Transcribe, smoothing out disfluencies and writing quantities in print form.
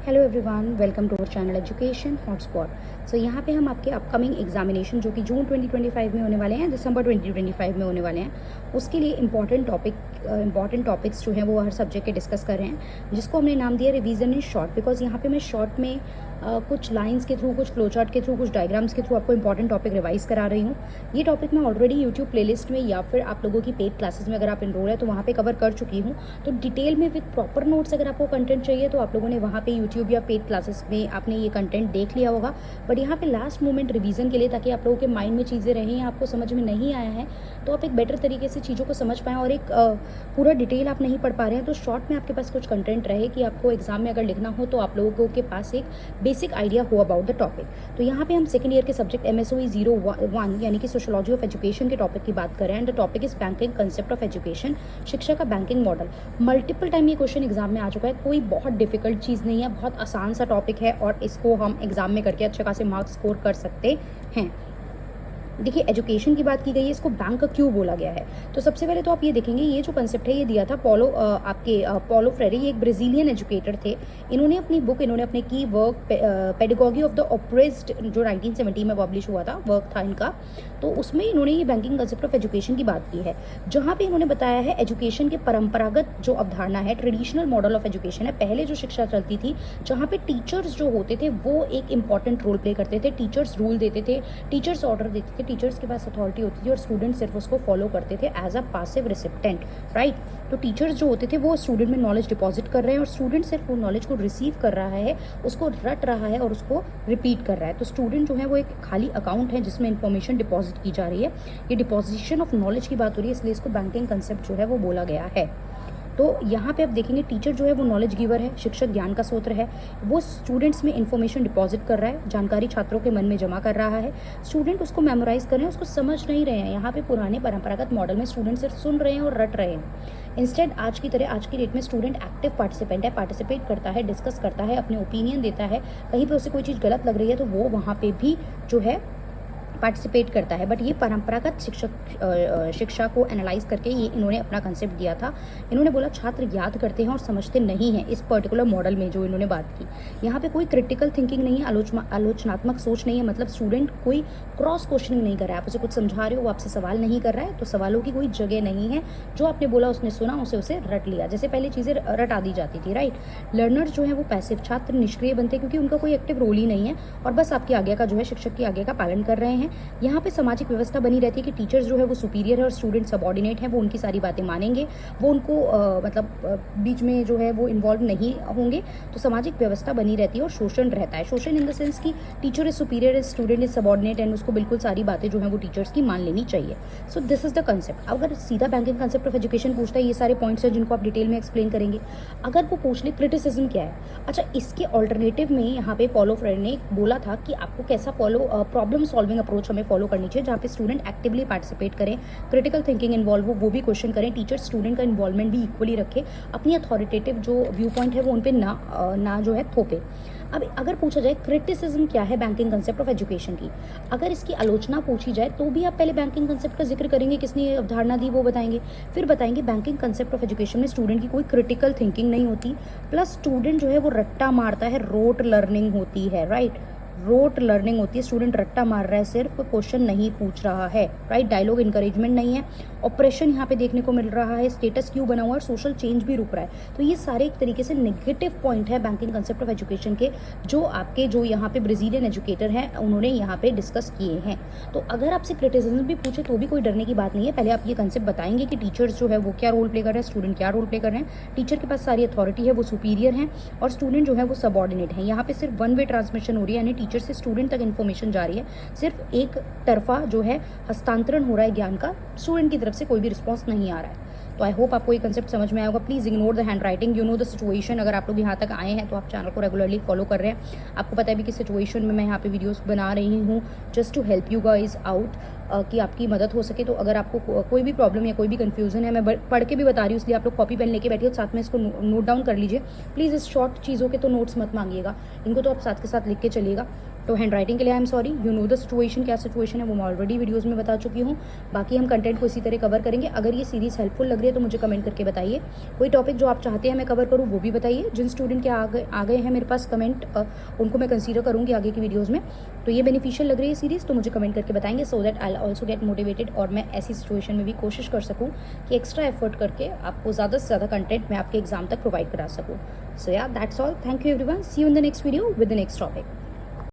Hello everyone, welcome to our channel education hotspot. So यहाँ पे हम आपके अपकमिंग एग्जामिनेशन जो कि जून 2025 में होने वाले हैं, दिसंबर 2025 में होने वाले हैं, उसके लिए इंपॉर्टेंट टॉपिक्स जो हैं वो हर सब्जेक्ट के डिस्कस कर रहे हैं, जिसको हमने नाम दिया रिवीजन इन शॉर्ट। बिकॉज यहाँ पे मैं शॉर्ट में कुछ लाइंस के थ्रू, कुछ फ्लो चार्ट के थ्रू, कुछ डायग्राम्स के थ्रू आपको इंपॉर्टेंट टॉपिक रिवाइज करा रही हूँ। ये टॉपिक मैं ऑलरेडी यूट्यूब प्लेलिस्ट में या फिर आप लोगों की पेड क्लासेस में अगर आप इनरोल है तो वहाँ पे कवर कर चुकी हूँ। तो डिटेल में विद प्रॉपर नोट्स अगर आपको कंटेंट चाहिए तो आप लोगों ने वहाँ पे यूट्यूब या पेड क्लासेस में आपने ये कंटेंट देख लिया होगा। बट यहाँ पे लास्ट मोमेंट रिवीजन के लिए, ताकि आप लोगों के माइंड में चीज़ें रहें, आपको समझ में नहीं आया है तो आप एक बेटर तरीके से चीज़ों को समझ पाएँ, और एक पूरा डिटेल आप नहीं पढ़ पा रहे हैं तो शॉर्ट में आपके पास कुछ कंटेंट रहे कि आपको एग्जाम में अगर लिखना हो तो आप लोगों के पास एक बेसिक आइडिया हो अबाउट द टॉपिक। तो यहाँ पे हम सेकंड ईयर के सब्जेक्ट MSOE 01 यानी कि सोशियोलॉजी ऑफ एजुकेशन के टॉपिक की बात कर रहे हैं। And the topic is banking concept of education, शिक्षा का बैंकिंग मॉडल। मल्टीपल टाइम ये क्वेश्चन एग्जाम में आ चुका है, कोई बहुत डिफिकल्ट चीज़ नहीं है, बहुत आसान सा टॉपिक है और इसको हम एग्जाम में करके अच्छे खासे मार्क्स स्कोर कर सकते हैं। देखिए, एजुकेशन की बात की गई है, इसको बैंक क्यों बोला गया है। तो सबसे पहले तो आप ये देखेंगे, ये जो कंसेप्ट है ये दिया था पॉलो फ्रेरे, ये एक ब्राज़ीलियन एजुकेटर थे। इन्होंने अपने की work pedagogy of the oppressed जो 1970 में पब्लिश हुआ था, वर्क था इनका। तो उसमें इन्होंने ये बैंकिंग कंसेप्ट ऑफ एजुकेशन की बात की है, जहाँ पे इन्होंने बताया है एजुकेशन के परंपरागत जो अवधारणा है, ट्रेडिशनल मॉडल ऑफ एजुकेशन है। पहले जो शिक्षा चलती थी, जहाँ पे टीचर्स जो होते थे वो एक इंपॉर्टेंट रोल प्ले करते थे, टीचर्स रूल देते थे, टीचर्स ऑर्डर देते थे, टीचर्स के पास अथॉरिटी होती थी और स्टूडेंट सिर्फ उसको फॉलो करते थे as a passive recipient, right. तो टीचर्स जो होते थे वो स्टूडेंट में नॉलेज डिपॉजिट कर रहे हैं और स्टूडेंट सिर्फ वो नॉलेज को रिसीव कर रहा है, उसको रट रहा है और उसको रिपीट कर रहा है। तो स्टूडेंट जो है वो एक खाली अकाउंट है जिसमें इंफॉर्मेशन डिपॉजिट की जा रही है। ये डिपॉजिशन ऑफ नॉलेज की बात हो रही है, इसलिए इसको बैंकिंग कंसेप्ट जो है वो बोला गया है। तो यहाँ पे आप देखेंगे, टीचर जो है वो नॉलेज गिवर है, शिक्षक ज्ञान का स्रोत है, वो स्टूडेंट्स में इन्फॉर्मेशन डिपॉजिट कर रहा है, जानकारी छात्रों के मन में जमा कर रहा है, स्टूडेंट उसको मेमोराइज कर रहे हैं, उसको समझ नहीं रहे हैं। यहाँ पे पुराने परंपरागत मॉडल में स्टूडेंट सिर्फ सुन रहे हैं और रट रहे हैं। इंस्टेड आज की तरह आज की डेट में स्टूडेंट एक्टिव पार्टिसिपेंट है, पार्टिसिपेट करता है, डिस्कस करता है, अपने ओपिनियन देता है। कहीं पर उसे कोई चीज़ गलत लग रही है तो वो वहाँ पे भी जो है पार्टिसिपेट करता है। बट ये परंपरागत शिक्षा को एनालाइज करके ये इन्होंने अपना कंसेप्ट दिया था। इन्होंने बोला छात्र याद करते हैं और समझते नहीं हैं। इस पर्टिकुलर मॉडल में जो इन्होंने बात की, यहाँ पे कोई क्रिटिकल थिंकिंग नहीं है, आलोचनात्मक सोच नहीं है। मतलब स्टूडेंट कोई क्रॉस क्वेश्चनिंग नहीं कर रहा है, आप उसे कुछ समझा रहे हो, वो आपसे सवाल नहीं कर रहा है, तो सवालों की कोई जगह नहीं है। जो आपने बोला उसने सुना, उसे रट लिया, जैसे पहले चीज़ें रटा दी जाती थी, राइट। लर्नर जो है वो पैसिव, छात्र निष्क्रिय बनते क्योंकि उनका कोई एक्टिव रोल ही नहीं है और बस आपकी आज्ञा का जो है, शिक्षक की आज्ञा का पालन कर रहे हैं। यहाँ पे सामाजिक व्यवस्था बनी रहती है कि टीचर्स जो है वो सुपीरियर है और स्टूडेंट सबऑर्डिनेट है, वो उनकी सारी बातें मानेंगे, वो उनको बीच में जो है वो इन्वॉल्व नहीं होंगे। तो सामाजिक व्यवस्था बनी रहती है और शोषण रहता है। शोषण इन द सेंस कि teacher is superior, is student is subordinate, and उसको बिल्कुल सारी बातें जो है वो टीचर्स की मान लेनी चाहिए। So this is the concept. अगर सीधा बैंकिंग कंसेप्ट ऑफ एजुकेशन पूछता है, ये सारे पॉइंट्स हैं जिनको आप डिटेल में एक्सप्लेन करेंगे। अगर वो पूछ ले क्रिटिसिज्म क्या है, अच्छा, इसके ऑल्टरनेटिव में यहाँ पे पॉलो फ्रेरे ने बोला था कि आपको कैसा प्रॉब्लम सॉल्विंग अप्रोच हमें फॉलो करनी चाहिए, जहाँ पे स्टूडेंट एक्टिवली पार्टिसिपेट करें, क्रिटिकल थिंकिंग इन्वॉल्व हो, वो भी क्वेश्चन करें, टीचर स्टूडेंट का इन्वॉल्वमेंट भी इक्वली रखे, अपनी अथॉरिटेटिव जो व्यू पॉइंट है वो उन पे ना जो है थोपे। अब अगर पूछा जाए क्रिटिसिज्म क्या है बैंकिंग कंसेप्ट ऑफ एजुकेशन की, अगर इसकी आलोचना पूछी जाए तो भी आप पहले बैंकिंग कंसेप्ट का जिक्र करेंगे, किसने ये अवधारणा दी वो बताएंगे, फिर बताएंगे बैंकिंग कंसेप्ट ऑफ एजुकेशन में स्टूडेंट की कोई क्रिटिकल थिंकिंग नहीं होती, प्लस स्टूडेंट जो है वो रट्टा मारता है, रोट लर्निंग होती है, राइट। रोट लर्निंग होती है, स्टूडेंट रट्टा मार रहा है, सिर्फ क्वेश्चन नहीं पूछ रहा है, राइट। डायलॉग इंकरेजमेंट नहीं है, ऑपरेशन यहाँ पे देखने को मिल रहा है, स्टेटस क्यू बना हुआ है, सोशल चेंज भी रुक रहा है। तो ये सारे एक तरीके से नेगेटिव पॉइंट है बैंकिंग कंसेप्ट ऑफ एजुकेशन के, जो यहाँ पे ब्राजीलियन एजुकेटर हैं उन्होंने यहाँ पे डिस्कस किए हैं। तो अगर आपसे क्रिटिसिज्म भी पूछे तो भी कोई डरने की बात नहीं है। पहले आप ये कंसेप्ट बताएंगे कि टीचर्स जो है वो क्या रोल प्ले कर रहे हैं, स्टूडेंट क्या रोल प्ले कर रहे हैं, टीचर के पास सारी अथॉरिटी है, वो सुपीरियर है और स्टूडेंट जो है वो सबऑर्डिनेट है। यहाँ पे सिर्फ वन वे ट्रांसमिशन हो रही है, यानी टीचर से स्टूडेंट तक इन्फॉर्मेशन जा रही है, सिर्फ एक तरफा जो है हस्तांतरण हो रहा है ज्ञान का, स्टूडेंट की तरफ से कोई भी रिस्पॉन्स नहीं आ रहा है। तो आई होप आपको ये कंसेप्ट समझ में आया होगा। Please ignore the hand writing, you know the situation. अगर आप लोग यहाँ तक आए हैं तो आप चैनल को रेगुलरली फॉलो कर रहे हैं, आपको पता है भी किस सिचुएशन में मैं यहाँ पे वीडियोस बना रही हूँ, just to help you guys out, कि आपकी मदद हो सके। तो अगर आपको कोई भी प्रॉब्लम या कोई भी कन्फ्यूजन है, मैं पढ़ के भी बता रही हूँ, इसलिए आप लोग कॉपी पेन लेके बैठिए, साथ में इसको नोट डाउन कर लीजिए। प्लीज़ इस शॉर्ट चीज़ों के तो नोट्स मत मांगिएगा, इनको तो आप साथ के साथ लिख के चलिएगा। तो हैंड राइटिंग के लिए I am sorry, you know the situation, क्या सिचुएशन है वो मैं ऑलरेडी वीडियोज़ में बता चुकी हूँ। बाकी हम कंटेंट को इसी तरह कवर करेंगे। अगर ये सीरीज़ हेल्पफुल लग रही है तो मुझे कमेंट करके बताइए। कोई टॉपिक जो आप चाहते हैं मैं कवर करूँ वो भी बताइए। जिन स्टूडेंट के आ गए हैं मेरे पास कमेंट, उनको मैं कंसीडर करूँगी आगे की वीडियोज़ में। तो ये बेनिफिशियल लग रही है सीरीज़ तो मुझे कमेंट करके बताएंगे, so that I also get motivated और मैं ऐसी सिचुएशन में भी कोशिश कर सकूँ कि एक्स्ट्रा एफर्ट करके आपको ज़्यादा से ज़्यादा कंटेंट मैं आपके एग्जाम तक प्रोवाइड करा सकूँ। So yeah that's all, thank you everyone, see you in the next video with the next topic.